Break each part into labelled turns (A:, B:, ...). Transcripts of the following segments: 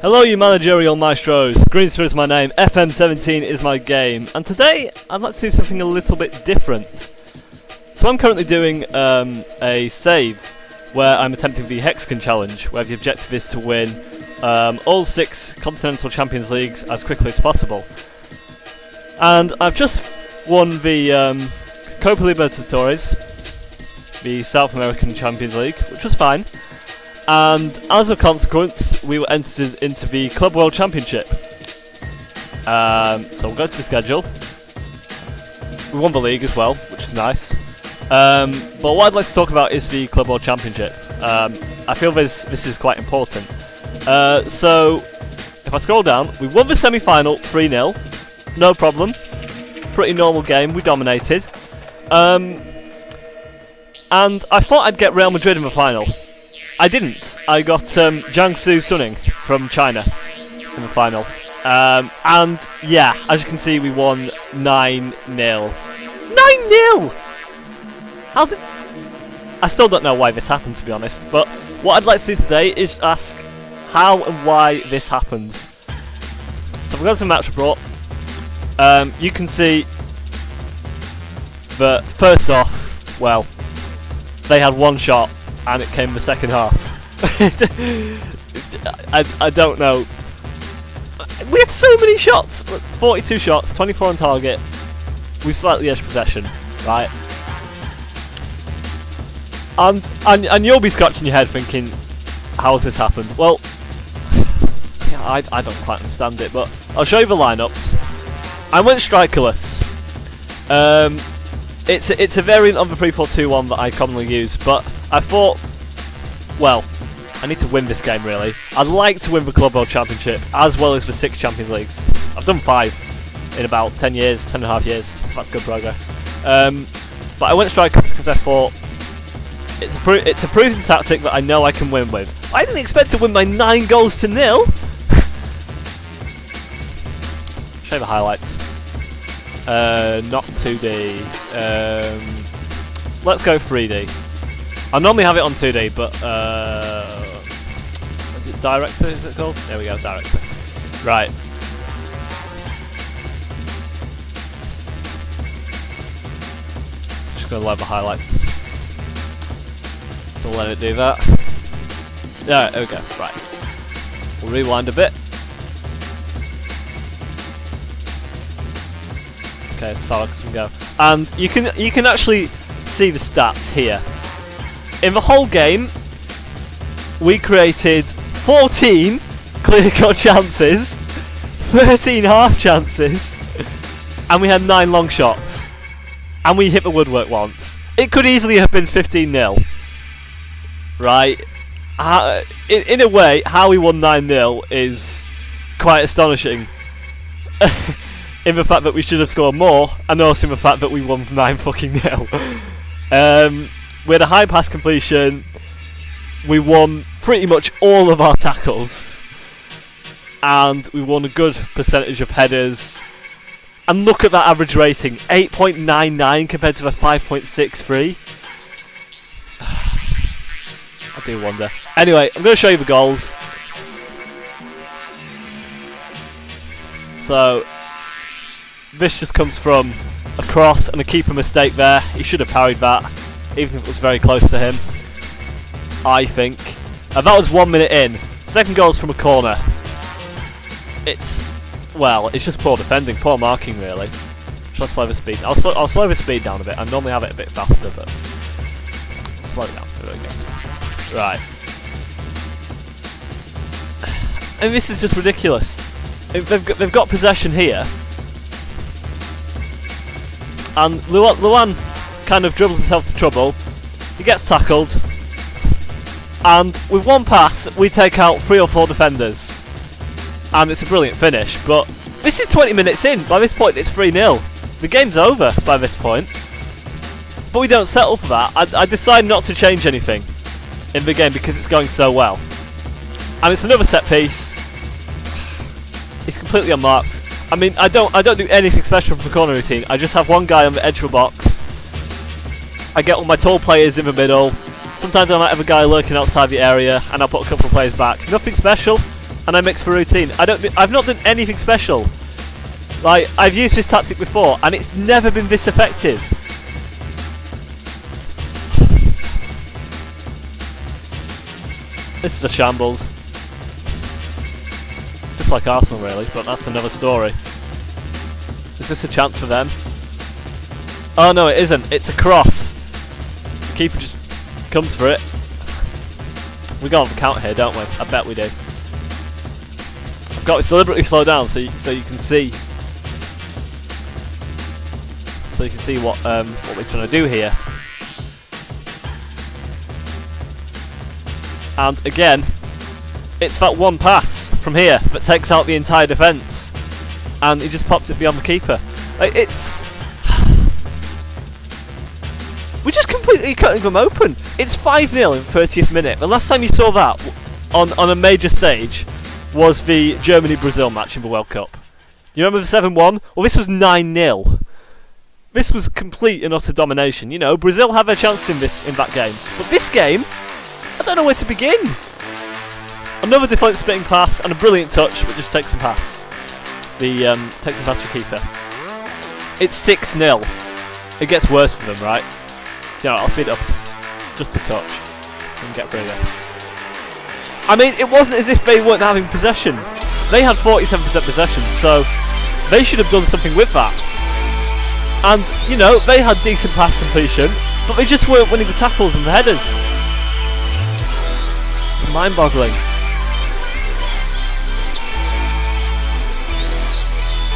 A: Hello you managerial maestros, Greenster is my name, FM17 is my game, and today I'd like to do something a little bit different. So I'm currently doing a save where I'm attempting the Hexagon challenge, where the objective is to win all 6 continental Champions Leagues as quickly as possible. And I've just won the Copa Libertadores, the South American Champions League, which was fine. And as a consequence, we were entered into the Club World Championship. So we'll go to the schedule. We won the league as well, which is nice. But what I'd like to talk about is the Club World Championship. I feel this is quite important. So if I scroll down, we won the semi-final 3-0. No problem. Pretty normal game, we dominated. And I thought I'd get Real Madrid in the final. I didn't. I got Jiangsu Suning from China in the final. And yeah, as you can see, we won 9-0. 9-0! How did... I still don't know why this happened, to be honest. But what I'd like to do today is ask how and why this happened. So if we go to the match report, you can see that first off, well, they had one shot. And it came the second half. I don't know. We had so many shots. 42 shots, 24 on target. We slightly edged possession, right? And you'll be scratching your head thinking, how's this happened? Well, yeah, I don't quite understand it, but I'll show you the lineups. I went strikerless. It's a variant of the 3-4-2-1 that I commonly use, but I thought, well, I need to win this game really. I'd like to win the Club World Championship as well as the 6 Champions Leagues. I've done 5 in about 10 years, 10 and a half years, so that's good progress. But I went strikers because I thought it's a proven tactic that I know I can win with. I didn't expect to win by 9 goals to 0. Show you the highlights. Not 2D. Let's go 3D. I normally have it on 2D, but is it Director? Is it called? There we go, Director. Right. Just gonna load the highlights. Don't let it do that. Yeah, there we go. Right. We'll rewind a bit. Okay, as far as we can go. And you can actually see the stats here. In the whole game, we created 14 clear-cut chances, 13 half chances, and we had 9 long shots. And we hit the woodwork once. It could easily have been 15-0. Right? In a way, how we won 9-0 is quite astonishing. In the fact that we should have scored more, and also in the fact that we won 9-0. We had a high pass completion. We won pretty much all of our tackles. And we won a good percentage of headers. And look at that average rating. 8.99 compared to the 5.63. I do wonder. Anyway, I'm going to show you the goals. So, this just comes from a cross and a keeper mistake there. He should have parried that. Even if it was very close to him, I think. And that was 1 minute in. Second goal's from a corner. It's just poor defending, poor marking really. Shall I slow the speed? I'll slow the speed down a bit. I normally have it a bit faster, but slow it down. There we go. Right. And this is just ridiculous. They've got possession here, and Luan kind of dribbles himself to trouble. He gets tackled, and with one pass we take out 3 or 4 defenders, and it's a brilliant finish. But this is 20 minutes in. By this point it's 3-0. The game's over by this point, but we don't settle for that. I decide not to change anything in the game because it's going so well. And it's another set piece. It's completely unmarked. I mean, I don't do anything special for the corner routine. I just have one guy on the edge of the box. I get all my tall players in the middle. Sometimes I might have a guy lurking outside the area, and I'll put a couple of players back. Nothing special. and I mix for routine. I've not done anything special. Like, I've used this tactic before, and it's never been this effective. This is a shambles. Just like Arsenal, really, but that's another story. Is this a chance for them? Oh no, it isn't. It's a cross. The keeper just comes for it. We go on the count here, don't we? I bet we do. I've got it deliberately slow down so you can see. So you can see what we're trying to do here. And again, it's that one pass from here that takes out the entire defence, and he just pops it beyond the keeper. Like, we're just completely cutting them open. It's 5-0 in 30th minute. The last time you saw that on a major stage was the Germany-Brazil match in the World Cup. You remember the 7-1? Well, this was 9-0. This was complete and utter domination. You know, Brazil have a chance in that game, but this game, I don't know where to begin. Another defense splitting pass and a brilliant touch, but just takes some pass. Takes some pass for keeper. It's 6-0. It gets worse for them, right? You know, I'll speed it up just a touch and get through this. I mean, it wasn't as if they weren't having possession. They had 47% possession, so they should have done something with that. And, you know, they had decent pass completion, but they just weren't winning the tackles and the headers. It's mind-boggling.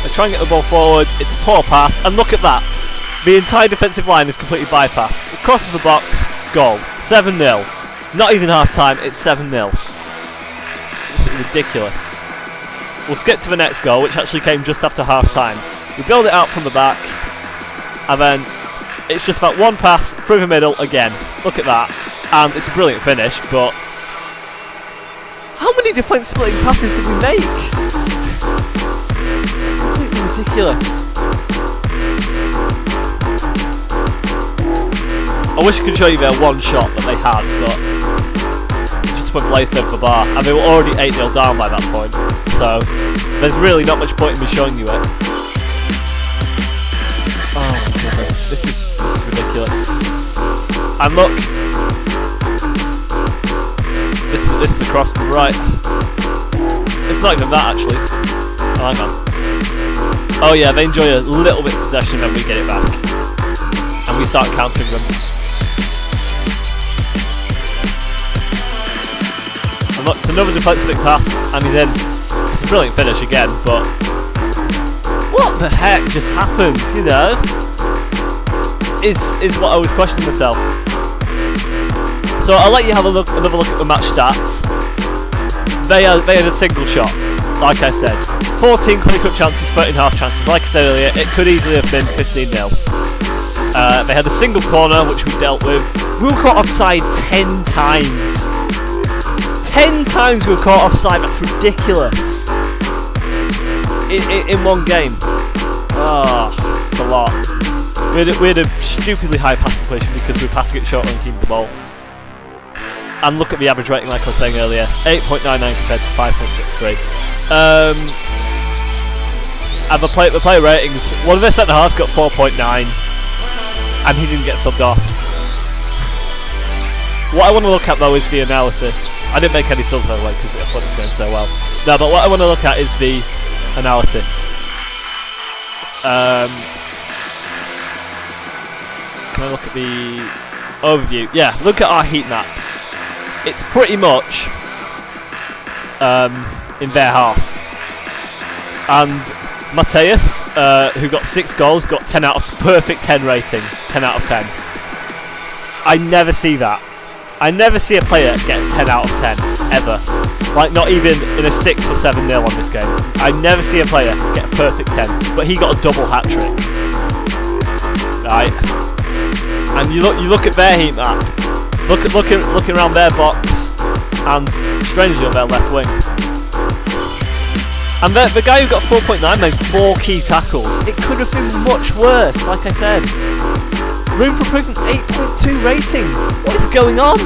A: They try and get the ball forward, it's a poor pass, and look at that. The entire defensive line is completely bypassed. It crosses the box, goal. 7-0. Not even half-time, it's 7-0. This is ridiculous. We'll skip to the next goal, which actually came just after half-time. We build it out from the back, and then it's just that one pass through the middle again. Look at that. And it's a brilliant finish, but how many defence splitting passes did we make? It's completely ridiculous. I wish I could show you their one shot that they had, but it just went blazed over the bar, and they were already 8-0 down by that point, so there's really not much point in me showing you it. Oh my goodness, this is ridiculous. And look, this is across to the right. It's not even that actually. Oh, hang on. Oh yeah, they enjoy a little bit of possession, then we get it back, and we start countering them. Look, it's another defensive pass, and he's in. It's a brilliant finish again, but what the heck just happened? You know, is what I was questioning myself. So I'll let you have another look at the match stats. They had a single shot, like I said. 14 clear-cut chances, 13 half chances. Like I said earlier, it could easily have been 15-0. They had a single corner, which we dealt with. We were caught offside 10 times. 10 times we were caught offside, that's ridiculous. In one game. Oh, it's a lot. We had a stupidly high pass completion because we were passing it short and keeping the ball. And look at the average rating, like I was saying earlier, 8.99 compared to 5.63. And the player ratings, one of their centre halves got 4.9, and he didn't get subbed off. What I want to look at though is the analysis. I didn't make any subs by the way because I thought it was going so well. No, but what I want to look at is the analysis. Can I look at the overview? Yeah, look at our heat map. It's pretty much in their half. And Mateus, who got 6 goals, got 10 out of perfect 10 rating. 10 out of 10. I never see that. I never see a player get 10 out of 10, ever. Like, not even in a 6 or 7-0 on this game. I never see a player get a perfect 10, but he got a double hat-trick. Right? And you look at their heat map. Looking around their box, and strangely on their left wing. And the guy who got 4.9 made 4 key tackles. It could have been much worse, like I said. Room for improvement, 8.2 rating. What is going on?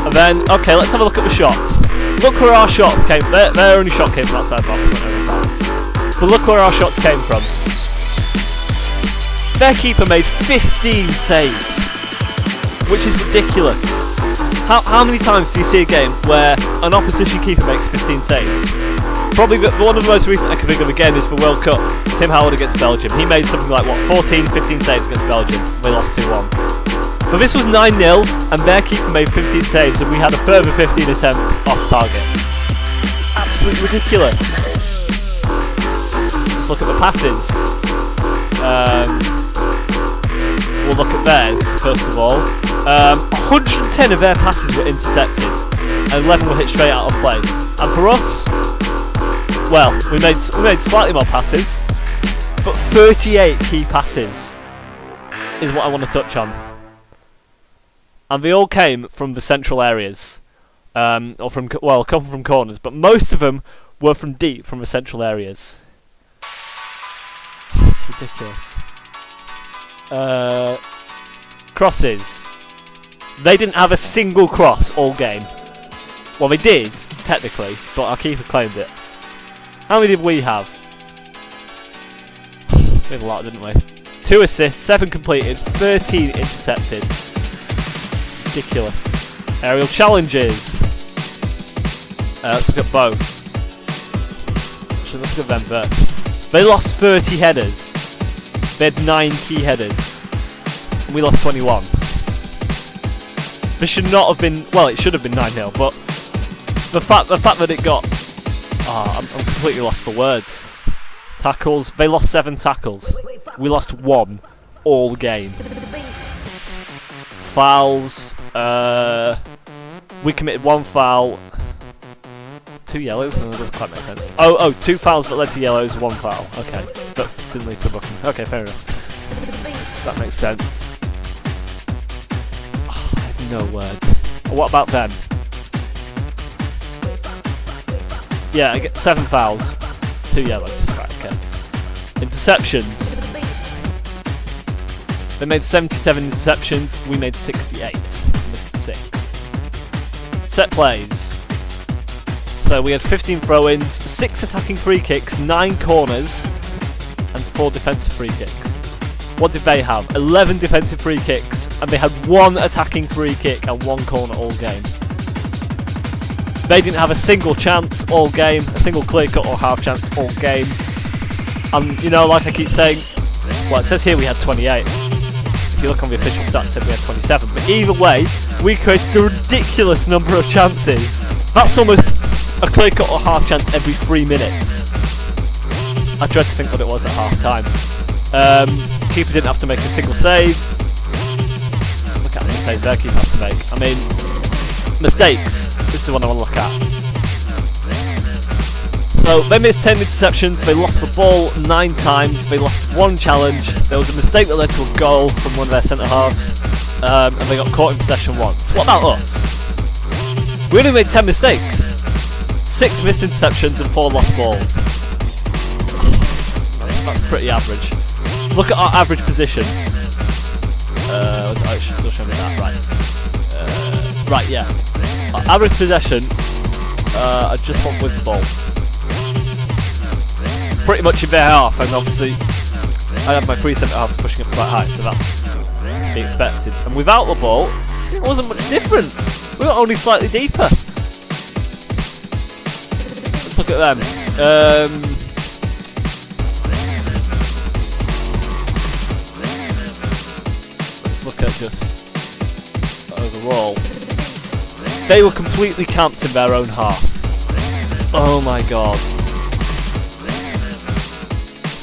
A: And then, okay, let's have a look at the shots. look where our shots came. Their only shot came from outside box. But look where our shots came from. Their keeper made 15 saves, which is ridiculous. How many times do you see a game where an opposition keeper makes 15 saves? Probably one of the most recent I can think of again is for World Cup. Tim Howard against Belgium. He made something like, 14, 15 saves against Belgium. We lost 2-1. But this was 9-0, and their keeper made 15 saves, and we had a further 15 attempts off target. It's absolutely ridiculous. Let's look at the passes. We'll look at theirs, first of all. 110 of their passes were intercepted, and 11 were hit straight out of play. And for us, well, we made slightly more passes, but 38 key passes is what I want to touch on. And they all came from the central areas, or from, well, a couple from corners, but most of them were from deep, from the central areas. It's ridiculous. Crosses. They didn't have a single cross all game. Well, they did, technically, but our keeper claimed it. How many did we have? We had a lot, didn't we? 2 assists, 7 completed, 13 intercepted. Ridiculous. Aerial challenges. Let's look at both. Actually, let's look at them first. They lost 30 headers. They had 9 key headers. And we lost 21. This should not have been... Well, it should have been 9-0, but... The fact that it got... I'm completely lost for words. Tackles. They lost 7 tackles. We lost 1 all game. Fouls. We committed 1 foul. 2 yellows? No, that doesn't quite make sense. Oh, 2 fouls that led to yellows, 1 foul. Okay. That didn't lead to a booking. Okay, fair enough. That makes sense. I have no words. What about them? Yeah, I get 7 fouls, 2 yellows. Right, okay. Interceptions. They made 77 interceptions, we made 68. Missed 6. Set plays. So we had 15 throw-ins, 6 attacking free kicks, 9 corners, and 4 defensive free kicks. What did they have? 11 defensive free kicks, and they had 1 attacking free kick and 1 corner all game. They didn't have a single chance all game, a single clear cut or half chance all game. And you know, like I keep saying, well, it says here we had 28. If you look on the official stats, it said we had 27. But either way, we created a ridiculous number of chances. That's almost a clear cut or half chance every 3 minutes. I tried to think what it was at half time. Keeper didn't have to make a single save. Look at how many saves their keeper has to make. I mean, mistakes. This is the one I want to look at. So they missed 10 interceptions, they lost the ball 9 times, they lost 1 challenge, there was a mistake that led to a goal from one of their centre halves, and they got caught in possession once. What about us? We only made 10 mistakes. 6 missed interceptions and 4 lost balls. That's pretty average. Look at our average position. It'll show me that, right. Right, yeah. Our average possession, I just want with the ball. Pretty much in their half, and obviously I have my 3 centre halves pushing up quite high, so that's to be expected. And without the ball, it wasn't much different. We were only slightly deeper. Let's look at them. Let's look at just overall. They were completely camped in their own half. Oh my god.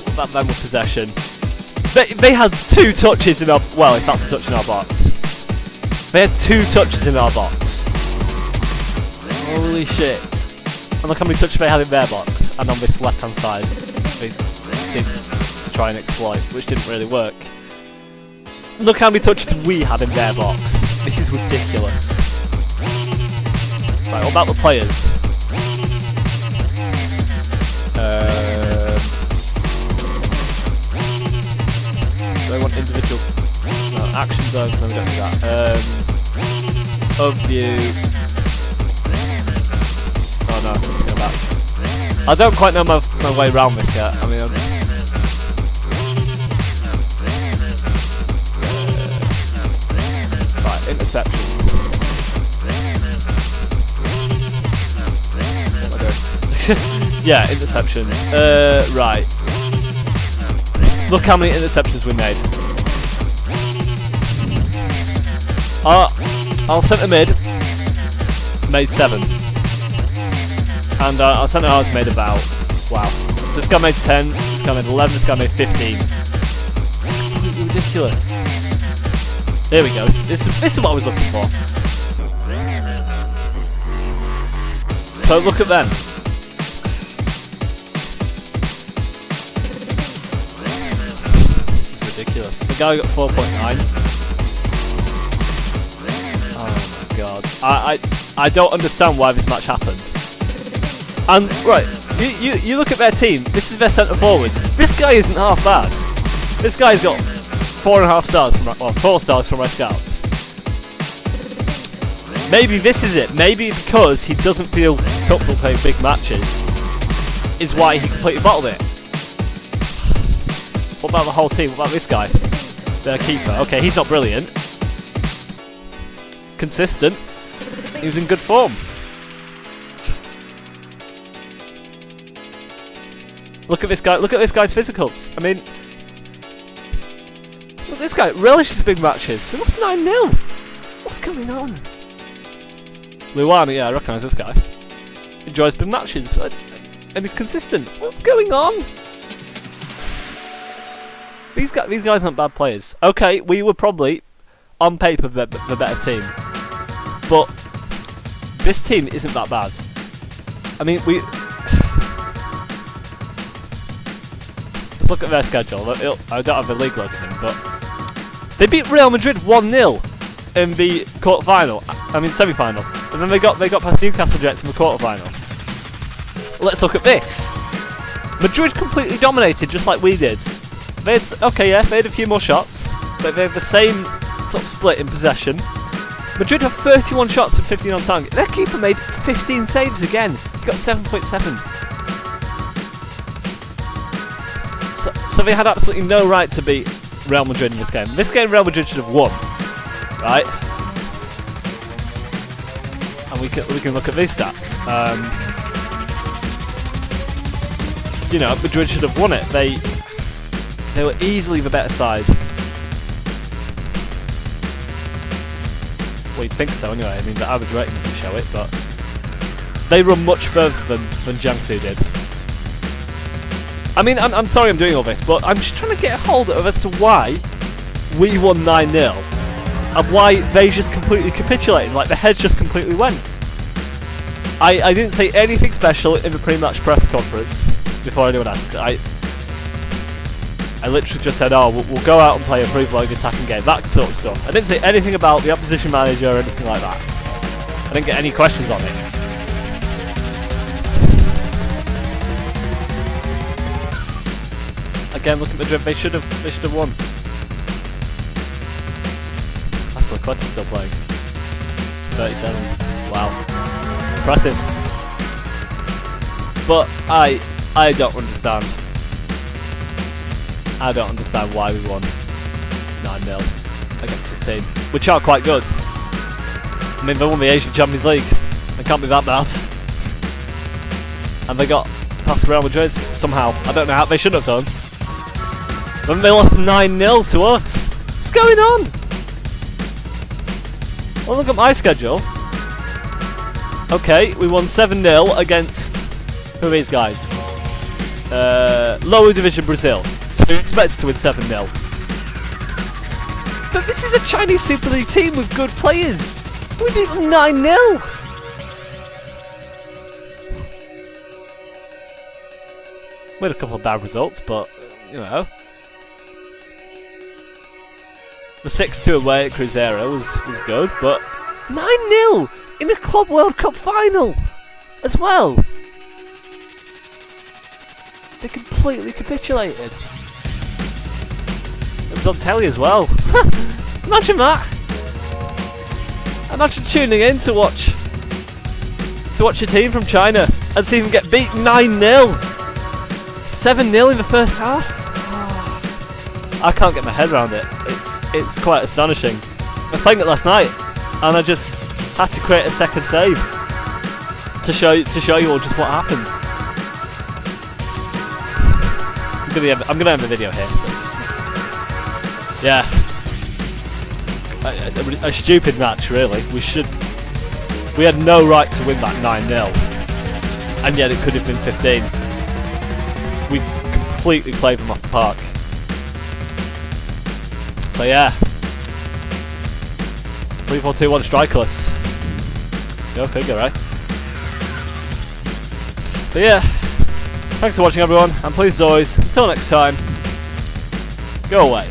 A: What about them with possession? They had 2 touches in our... Well, if that's a touch in our box. They had 2 touches in our box. Holy shit. And look how many touches they had in their box. And on this left hand side, they seemed to try and exploit, which didn't really work. Look how many touches we had in their box. This is ridiculous. Right, what about the players? Do I want individual? No, action zones, no, we don't do that. Overview. I don't quite know my way around this yet. I mean, right, interceptions. What am I doing? Yeah, interceptions. Right. Look how many interceptions we made. Our centre mid made 7. And our centre halves made about, wow. So this guy made 10, this guy made 11, this guy made 15. It's completely ridiculous. There we go. This is what I was looking for. So look at them. This is ridiculous. The guy got 4.9. Oh my god. I don't understand why this match happened. And right, you look at their team. This is their centre forwards. This guy isn't half bad. This guy's got 4.5 stars from, well, 4 stars from my scouts. Maybe this is it. Maybe because he doesn't feel comfortable playing big matches, is why he completely bottled it. What about the whole team? What about this guy? Their keeper. Okay, he's not brilliant. Consistent. He was in good form. Look at this guy. Look at this guy's physicals. I mean, look, this guy relishes big matches. We lost 9-0. What's going on? Luana, yeah, I recognise this guy. Enjoys big matches and he's consistent. What's going on? These guys aren't bad players. Okay, we were probably on paper the better team, but this team isn't that bad. I mean, look at their schedule. I don't have the league loaded in, but they beat Real Madrid 1-0 in the quarter-final. I mean semi-final, and then they got past Newcastle Jets in the quarter-final. Let's look at this. Madrid completely dominated, just like we did. They had a few more shots, but they had the same sort of split in possession. Madrid have 31 shots and 15 on target. Their keeper made 15 saves again. He got 7.7. So they had absolutely no right to beat Real Madrid in this game. This game Real Madrid should have won, right? And we can look at these stats. You know, Madrid should have won it. They were easily the better side. Well, you'd think so anyway. I mean, the average rating doesn't show it, but they run much further than Jiangsu did. I mean, I'm sorry I'm doing all this, but I'm just trying to get a hold of as to why we won 9-0 and why they just completely capitulated, like the heads just completely went. I didn't say anything special in the pre-match press conference before anyone asked. I literally just said, oh, we'll go out and play a free-flowing attacking game, that sort of stuff. I didn't say anything about the opposition manager or anything like that. I didn't get any questions on it. Again, look at Madrid. They should have won. Aspilicueta's still playing. 37. Wow, impressive. But I don't understand. I don't understand why we won 9-0 against this team, which are quite good. I mean, they won the Asian Champions League. They can't be that bad. And they got past Real Madrid somehow. I don't know how. They shouldn't have done. Then they lost 9-0 to us. What's going on? Well, look at my schedule. Okay, we won 7-0 against, who are these guys? Lower Division Brazil. So we expect to win 7-0. But this is a Chinese Super League team with good players. We beat them 9-0. We had a couple of bad results, but, you know. The 6-2 away at Cruzeiro was good, but 9-0 in a Club World Cup final as well. They completely capitulated. It was on telly as well. Imagine that. Imagine tuning in to watch your team from China and see them get beat 9-0. 7-0 in the first half. I can't get my head around it. It's quite astonishing. I was playing it last night, and I just had to create a second save to show you all just what happens. I'm gonna end the video here. Yeah, a stupid match really. We had no right to win that 9-0, and yet it could have been 15. We completely played them off the park. So yeah, 3-4-2-1 strikerless. Go figure, right? But yeah, thanks for watching everyone, and please as always, until next time, go away.